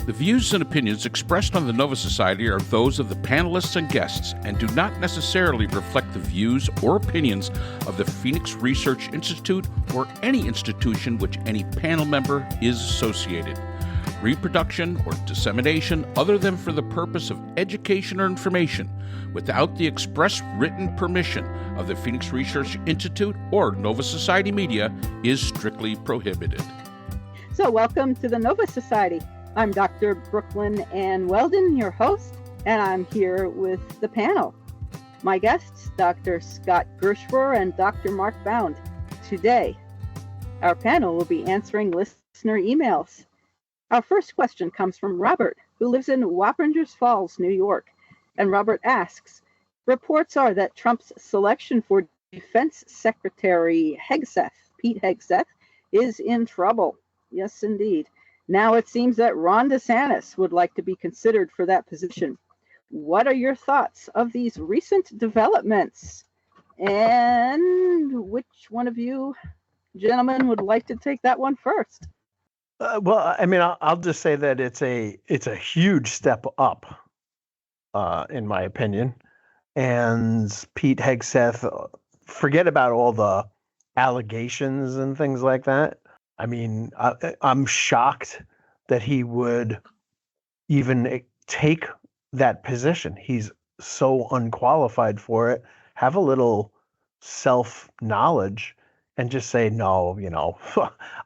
The views and opinions expressed on the Nova Society are those of the panelists and guests and do not necessarily reflect the views or opinions of the Phoenix Research Institute or any institution which any panel member is associated. Reproduction or dissemination other than for the purpose of education or information without the express written permission of the Phoenix Research Institute or Nova Society Media is strictly prohibited. So welcome to the Nova Society. I'm Dr. Brooklyn Ann Weldon, your host, and I'm here with the panel. My guests, Dr. Scott Gershwer and Dr. Mark Bound. Today, our panel will be answering listener emails. Our first question comes from Robert, who lives in Wappingers Falls, New York. And Robert asks, reports are that Trump's selection for Defense Secretary Hegseth, Pete Hegseth, is in trouble. Yes, indeed. Now it seems that Ron DeSantis would like to be considered for that position. What are your thoughts of these recent developments? And which one of you gentlemen would like to take that one first? Well, I mean, I'll just say that it's a huge step up, in my opinion. And Pete Hegseth, forget about all the allegations and things like that. I mean, I'm shocked that he would even take that position. He's so unqualified for it. Have a little self-knowledge and just say, no,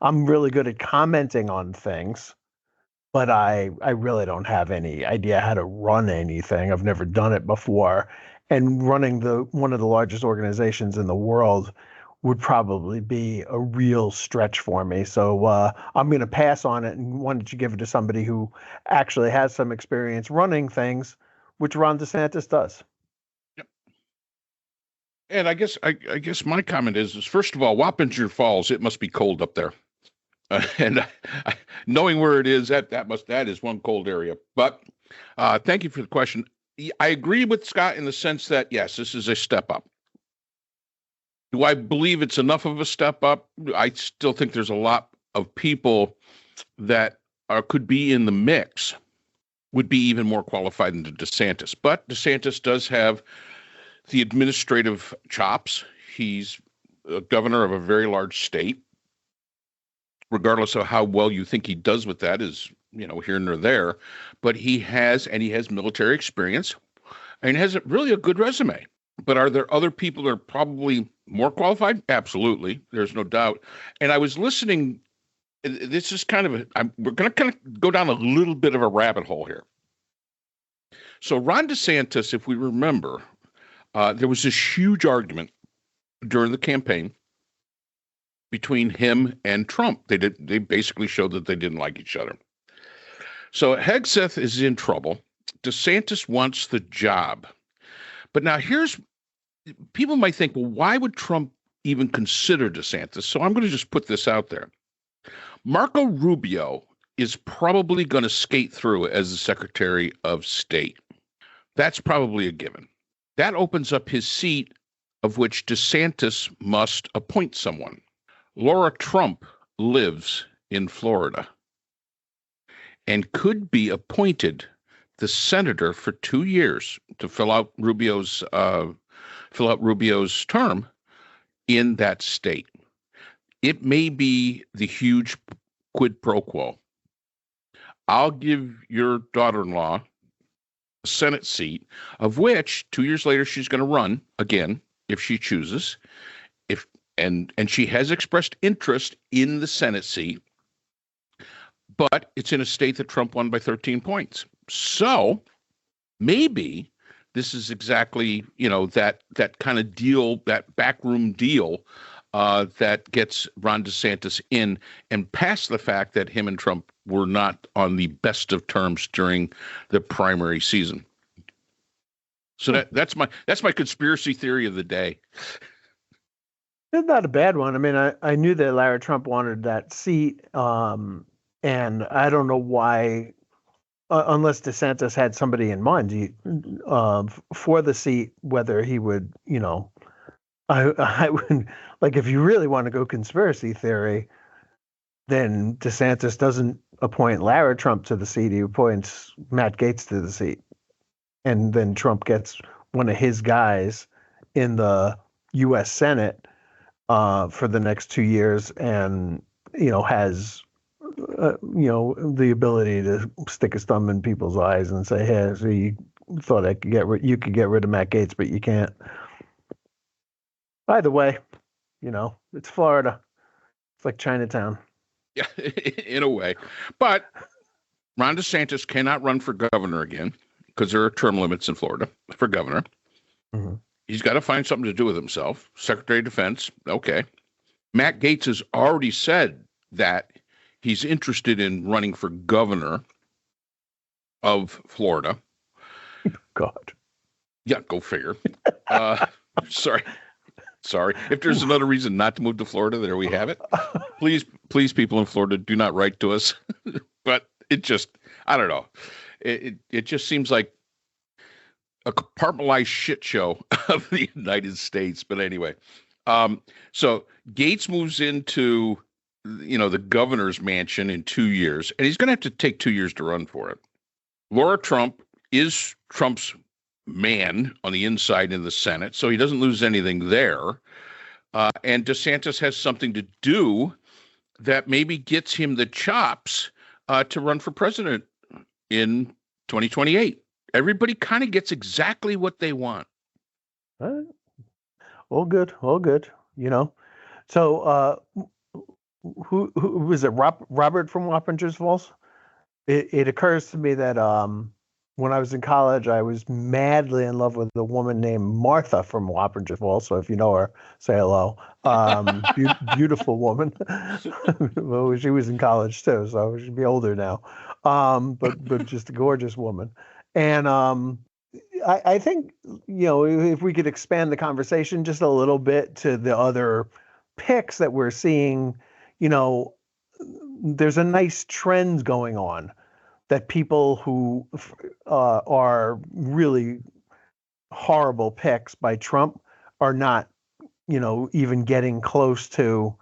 I'm really good at commenting on things, but I really don't have any idea how to run anything. I've never done it before. And running one of the largest organizations in the world would probably be a real stretch for me. So I'm going to pass on it and wanted to give it to somebody who actually has some experience running things, which Ron DeSantis does. Yep. And I guess my comment is first of all, Wappinger Falls, it must be cold up there. And knowing where it is, that is one cold area. But thank you for the question. I agree with Scott in the sense that, yes, this is a step up. Do I believe it's enough of a step up? I still think there's a lot of people that could be in the mix, would be even more qualified than DeSantis. But DeSantis does have the administrative chops. He's a governor of a very large state. Regardless of how well you think he does with that is, here and there. But he has military experience and has really a good resume. But are there other people that are probably more qualified? Absolutely. There's no doubt. And I was listening. This is we're going to kind of go down a little bit of a rabbit hole here. So Ron DeSantis, if we remember, there was this huge argument during the campaign between him and Trump. They basically showed that they didn't like each other. So Hegseth is in trouble. DeSantis wants the job. But now people might think, well, why would Trump even consider DeSantis? So I'm going to just put this out there. Marco Rubio is probably going to skate through as the Secretary of State. That's probably a given. That opens up his seat, of which DeSantis must appoint someone. Laura Trump lives in Florida and could be appointed the senator for 2 years to fill out Rubio's term in that state. It may be the huge quid pro quo. I'll give your daughter-in-law a Senate seat, of which 2 years later she's going to run again if she chooses. And she has expressed interest in the Senate seat, but it's in a state that Trump won by 13 points. So maybe this is exactly, that kind of deal, that backroom deal that gets Ron DeSantis in and past the fact that him and Trump were not on the best of terms during the primary season. So that's my conspiracy theory of the day. It's not a bad one. I mean, I knew that Larry Trump wanted that seat, and I don't know why, unless DeSantis had somebody in mind for the seat, whether he would, I would, like, if you really want to go conspiracy theory, then DeSantis doesn't appoint Lara Trump to the seat. He appoints Matt Gaetz to the seat. And then Trump gets one of his guys in the U.S. Senate for the next 2 years, and has the ability to stick his thumb in people's eyes and say, "Hey, so you thought you could get rid of Matt Gaetz, but you can't." By the way, it's Florida. It's like Chinatown. Yeah, in a way. But Ron DeSantis cannot run for governor again because there are term limits in Florida for governor. Mm-hmm. He's got to find something to do with himself. Secretary of Defense, okay. Matt Gaetz has already said that he's interested in running for governor of Florida. God. Yeah, go figure. Sorry. If there's another reason not to move to Florida, there we have it. Please, people in Florida, do not write to us. But it just, I don't know. It just seems like a compartmentalized shit show of the United States. But anyway, so Gaetz moves into, the governor's mansion in 2 years, and he's going to have to take 2 years to run for it. Laura Trump is Trump's man on the inside in the Senate, so he doesn't lose anything there. And DeSantis has something to do that maybe gets him the chops to run for president in 2028. Everybody kind of gets exactly what they want. All good. So who was it? Robert from Wappingers Falls? It occurs to me that when I was in college, I was madly in love with a woman named Martha from Wappingers Falls. So if you know her, say hello. Beautiful woman. Well, she was in college too, so she'd be older now. But just a gorgeous woman. And I think, if we could expand the conversation just a little bit to the other picks that we're seeing, there's a nice trend going on that people who are really horrible picks by Trump are not, even getting close to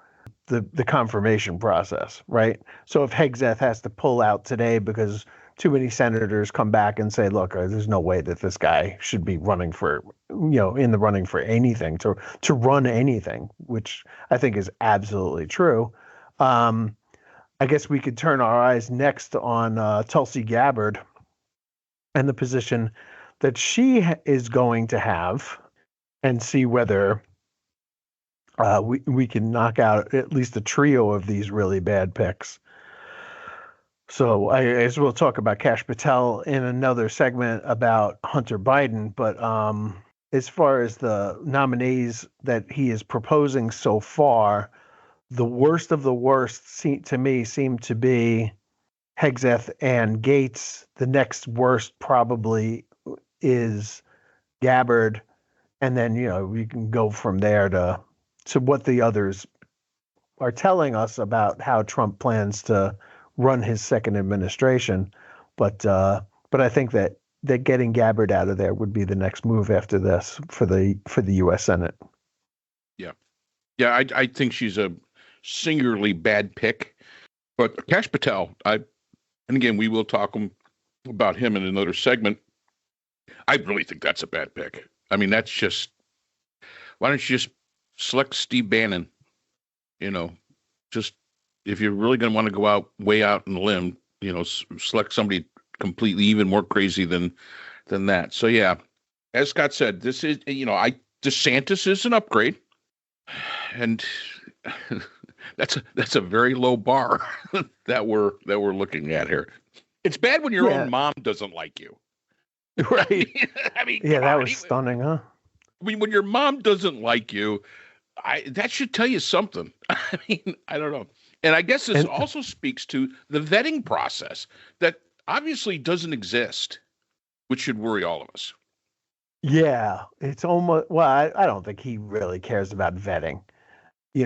the confirmation process, right? So if Hegseth has to pull out today because too many senators come back and say, look, there's no way that this guy should be running for, in the running for anything, to run anything, which I think is absolutely true. I guess we could turn our eyes next on Tulsi Gabbard and the position that she is going to have, and see whether we can knock out at least a trio of these really bad picks. So I guess we'll talk about Kash Patel in another segment about Hunter Biden. But as far as the nominees that he is proposing so far, the worst of the worst to me seem to be Hegseth and Gaetz. The next worst probably is Gabbard. And then, we can go from there to what the others are telling us about how Trump plans to run his second administration. But I think that getting Gabbard out of there would be the next move after this for the U.S. Senate. Yeah, I think she's a singularly bad pick. But Kash Patel, and again, we will talk about him in another segment. I really think that's a bad pick. I mean, that's just, why don't you just select Steve Bannon? Just, if you're really going to want to go way out on a limb, select somebody completely even more crazy than that. So yeah, as Scott said, this is, DeSantis is an upgrade, and that's a very low bar that we're looking at here. It's bad when your own mom doesn't like you. Right. I mean, that was stunning, huh? I mean, when your mom doesn't like you, that should tell you something. I mean, I don't know. And I guess this also speaks to the vetting process that obviously doesn't exist, which should worry all of us. Yeah, it's almost, well, I don't think he really cares about vetting. He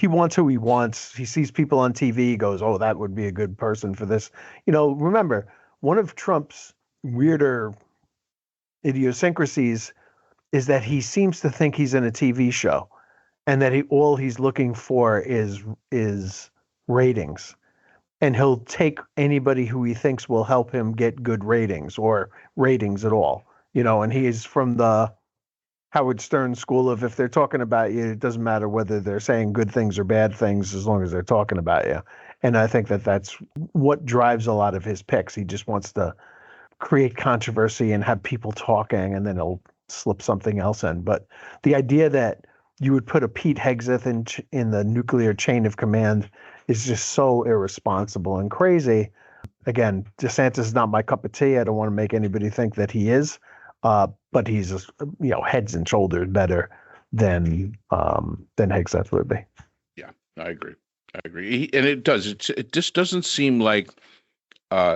wants who he wants. He sees people on TV, he goes, oh, that would be a good person for this. Remember, one of Trump's weirder idiosyncrasies is that he seems to think he's in a TV show. and that all he's looking for is ratings, and he'll take anybody who he thinks will help him get good ratings or ratings at all. And he is from the Howard Stern school of, if they're talking about you, it doesn't matter whether they're saying good things or bad things as long as they're talking about you. And I think that that's what drives a lot of his picks. He just wants to create controversy and have people talking, and then he'll slip something else in. But the idea that you would put a Pete Hegseth in the nuclear chain of command is just so irresponsible and crazy. Again, DeSantis is not my cup of tea. I don't want to make anybody think that he is. But he's heads and shoulders better than Hegseth would be. Yeah, I agree. And it does. It just doesn't seem like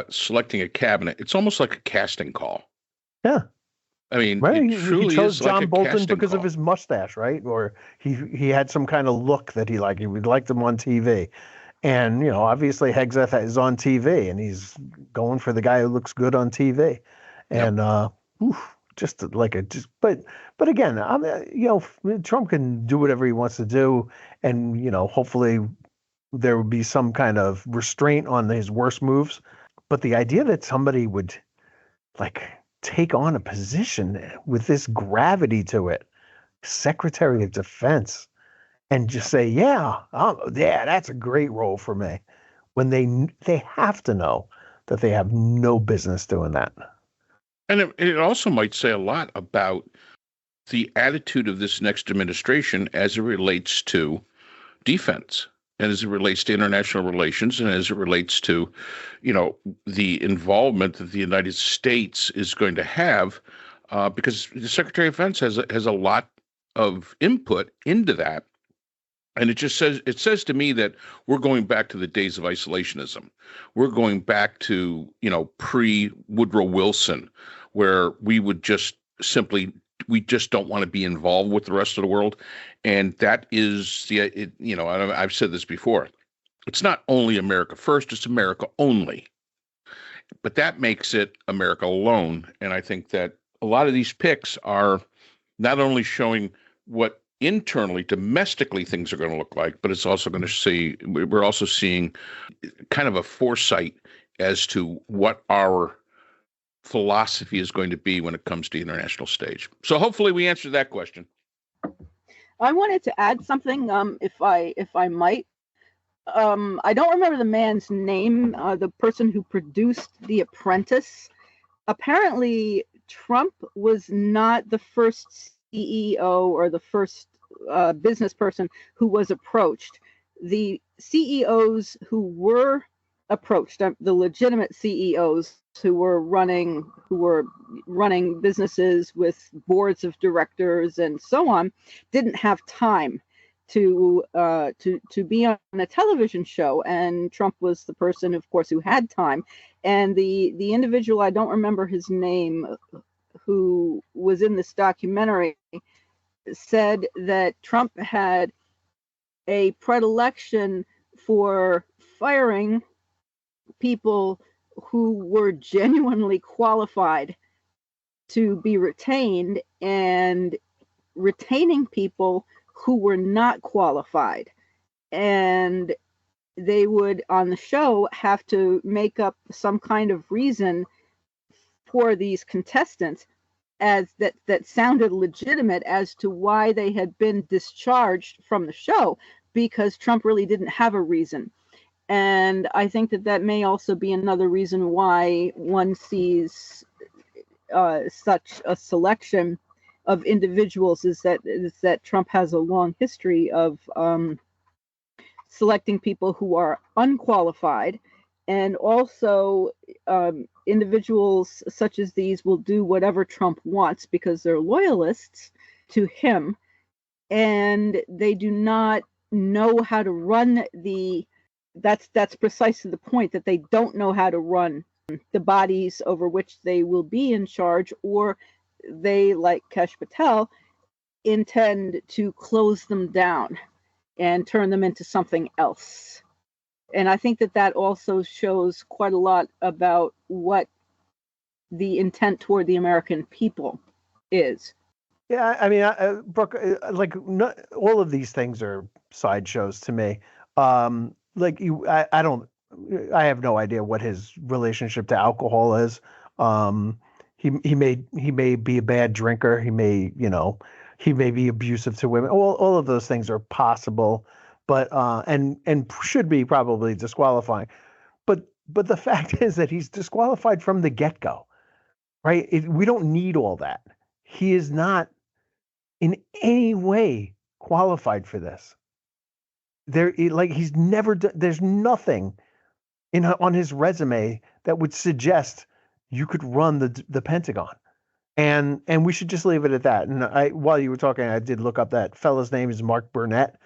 selecting a cabinet. It's almost like a casting call. Yeah. I mean, right. It truly he chose is like John a Bolton because call. of his mustache, right? Or he had some kind of look that he liked. He liked him on TV. And, obviously Hegseth is on TV, and he's going for the guy who looks good on TV. And, but again, Trump can do whatever he wants to do. And, hopefully there would be some kind of restraint on his worst moves. But the idea that somebody would take on a position with this gravity to it, Secretary of Defense, and just say, yeah, that's a great role for me, when they have to know that they have no business doing that. And it also might say a lot about the attitude of this next administration as it relates to defense, and as it relates to international relations, and as it relates to, the involvement that the United States is going to have, because the Secretary of Defense has a lot of input into that. And it says to me that we're going back to the days of isolationism. We're going back to, pre-Woodrow Wilson, where we would we just don't want to be involved with the rest of the world. And that is I've said this before. It's not only America first, it's America only. But that makes it America alone. And I think that a lot of these picks are not only showing what internally, domestically, things are going to look like, but it's also going to we're also seeing kind of a foresight as to what our philosophy is going to be when it comes to the international stage. So hopefully we answered that question. I wanted to add something, if I might. I don't remember the man's name, the person who produced The Apprentice. Apparently, Trump was not the first CEO or the first business person who was approached. The CEOs who were approached, the legitimate CEOs who were running businesses with boards of directors and so on, didn't have time to be on a television show, and Trump was the person, of course, who had time. And the individual, I don't remember his name, who was in this documentary, said that Trump had a predilection for firing people who were genuinely qualified to be retained, and retaining people who were not qualified. And they would, on the show, have to make up some kind of reason for these contestants as that sounded legitimate as to why they had been discharged from the show, because Trump really didn't have a reason. And I think that may also be another reason why one sees such a selection of individuals, is that Trump has a long history of selecting people who are unqualified, and also individuals such as these will do whatever Trump wants because they're loyalists to him, and they do not know how to run that's precisely the point, that they don't know how to run the bodies over which they will be in charge, or they, like Kesh Patel, intend to close them down and turn them into something else. And I think that also shows quite a lot about what the intent toward the American people is. Yeah, I mean, Brooke, all of these things are sideshows to me. I have no idea what his relationship to alcohol is. He may be a bad drinker. He may be abusive to women. All of those things are possible, but and should be probably disqualifying. But the fact is that he's disqualified from the get-go, right? We don't need all that. He is not in any way qualified for this. He's never done. There's nothing on his resume that would suggest you could run the Pentagon, and we should just leave it at that. And while you were talking, I did look up that fellow's name is Mark Burnett,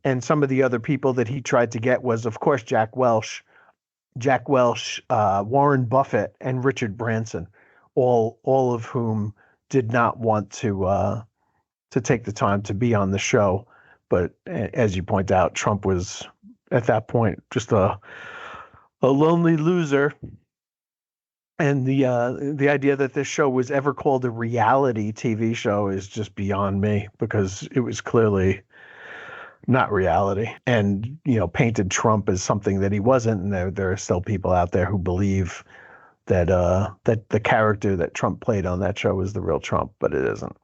and some of the other people that he tried to get was, of course, Jack Welch, Warren Buffett, and Richard Branson, all of whom did not want to take the time to be on the show. But as you point out, Trump was at that point just a lonely loser. And the idea that this show was ever called a reality TV show is just beyond me, because it was clearly not reality, and painted Trump as something that he wasn't. And there are still people out there who believe that the character that Trump played on that show was the real Trump, but it isn't.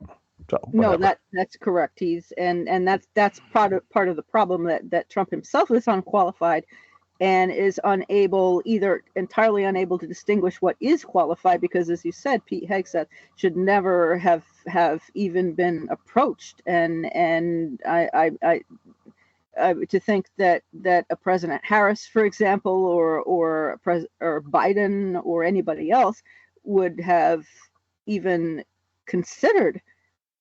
So no, that's correct. He's and that's part of the problem, that Trump himself is unqualified and is either entirely unable to distinguish what is qualified, because, as you said, Pete Hegseth should never have even been approached. And I to think that a President Harris, for example, or Biden or anybody else would have even considered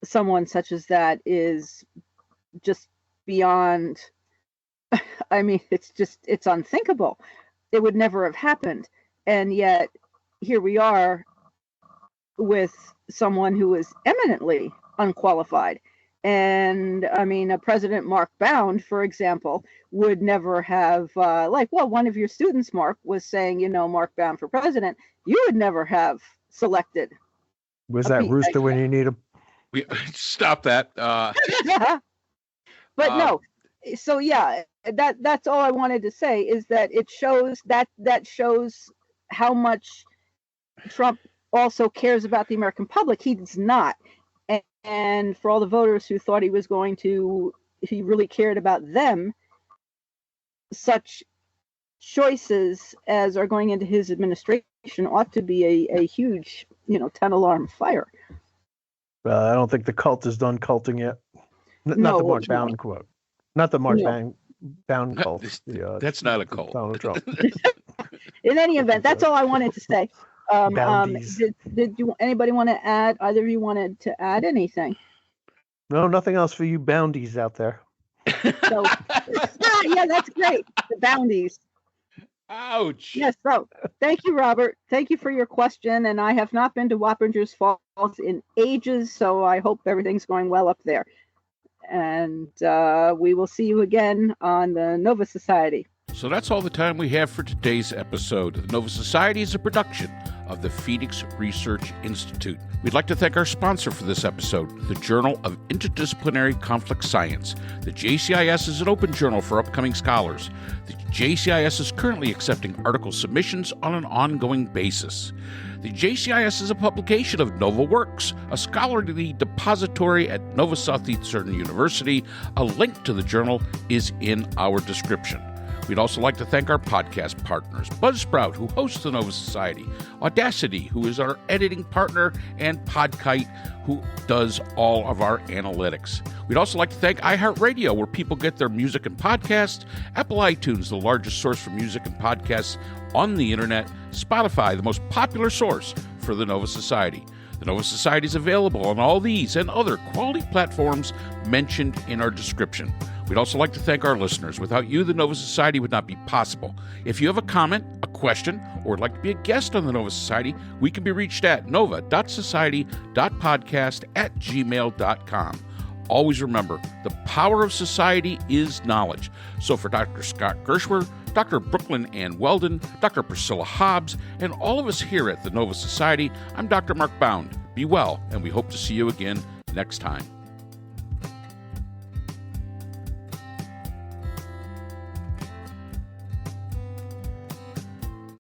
someone such as that is just beyond. I mean, it's unthinkable. It would never have happened. And yet here we are with someone who is eminently unqualified. And I mean, President Mark Bound, for example, would never have one of your students, Mark, was saying, Mark Bound for president, you would never have selected. Was that Rooster when you need him? Stop that. But no. So yeah, that's all I wanted to say, is that it shows that shows how much Trump also cares about the American public. He does not. And for all the voters who thought he really cared about them, such choices as are going into his administration ought to be a huge, 10-alarm fire. I don't think the cult is done culting yet. Not the Mark Bound quote. Not the Mark Bound cult. That's not a cult. Donald Trump. In any event, that's all I wanted to say. Did anybody want to add? Either of you wanted to add anything? No, nothing else for you boundies out there. So, yeah, that's great. The boundies. Ouch. Yes. So, thank you, Robert. Thank you for your question. And I have not been to Wappingers Falls in ages, so I hope everything's going well up there. And we will see you again on the Nova Society. So that's all the time we have for today's episode. The Nova Society is a production of the Phoenix Research Institute. We'd like to thank our sponsor for this episode, the Journal of Interdisciplinary Conflict Science. The JCIS is an open journal for upcoming scholars. The JCIS is currently accepting article submissions on an ongoing basis. The JCIS is a publication of Nova Works, a scholarly depository at Nova Southeastern University. A link to the journal is in our description. We'd also like to thank our podcast partners, Buzzsprout, who hosts the Nova Society, Audacity, who is our editing partner, and Podkite, who does all of our analytics. We'd also like to thank iHeart Radio, where people get their music and podcasts, Apple iTunes, the largest source for music and podcasts on the internet, Spotify, the most popular source for the Nova Society. The Nova Society is available on all these and other quality platforms mentioned in our description. We'd also like to thank our listeners. Without you, the Nova Society would not be possible. If you have a comment, a question, or would like to be a guest on the Nova Society, we can be reached at nova.society.podcast@gmail.com. Always remember, the power of society is knowledge. So for Dr. Scott Gershwer, Dr. Brooklyn Ann Weldon, Dr. Priscilla Hobbs, and all of us here at the Nova Society, I'm Dr. Mark Bound. Be well, and we hope to see you again next time.